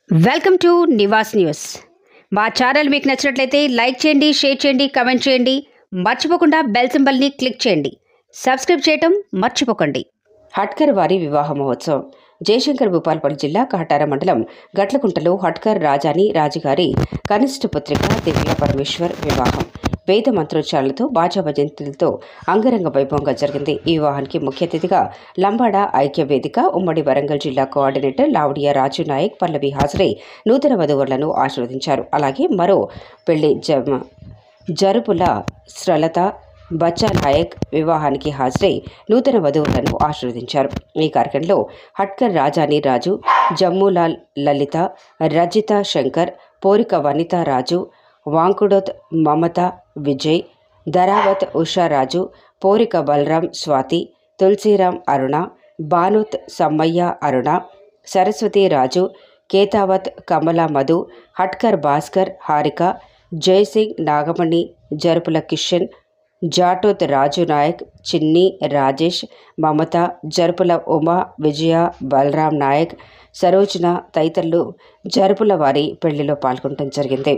Welcome to Nivas news. మా channel మీకు నచ్చినట్లయితే లైక్ చేయండి, షేర్ చేయండి, కామెంట్ చేయండి. మర్చిపోకుండా బెల్ సింబల్ని క్లిక్ చేయండి. సబ్స్క్రైబ్ చేయటం మర్చిపోకండి. హట్కర్ వారి వివాహ మహోత్సవం జయశంకర్ భూపాలపల్లి జిల్లా కాటార మండలం గట్లకుంటలో హట్కర్ రాజాని రాజుగారి కనిష్ఠ పుత్రిక దివ్య పరమేశ్వర్ వివాహం వేద మంత్రోచ్చారణలతో బాజా భజంతులతో అంగరంగ వైభవంగా జరిగింది. ఈ వివాహానికి ముఖ్య అతిథిగా లంబాడ ఐక్య వేదిక ఉమ్మడి వరంగల్ జిల్లా కోఆర్డినేటర్ లావడియా రాజు నాయక్ పల్లవి హాజరై నూతన వధువులను ఆశీర్వదించారు. అలాగే మరో పెళ్లి జరుపుల శ్రలత బచ్చా నాయక్ వివాహానికి హాజరై నూతన వధువులను ఆశీర్వదించారు. ఈ కార్యక్రమంలో హట్కర్ రాజాని రాజు, జమ్ములాల్ లలిత, రజిత శంకర్, పోరిక వనితా రాజు, వాంకుడోత్ మమత విజయ్, ధరావత్ ఉషారాజు, పోరిక బలరాం స్వాతి, తులసిరాం అరుణ, బానుత్ సమ్మయ్య అరుణ, సరస్వతి రాజు, కేతావత్ కమల మధు, హట్కర్ భాస్కర్ హారిక, జయసింగ్ నాగమణి, జరుపుల కిషన్, జాటోత్ రాజు నాయక్, చిన్ని రాజేష్, మమత, జరుపుల ఉమా, విజయ, బలరాం నాయక్, సరోజన తదితరులు జరుపుల వారి పెళ్లిలో పాల్గొనడం జరిగింది.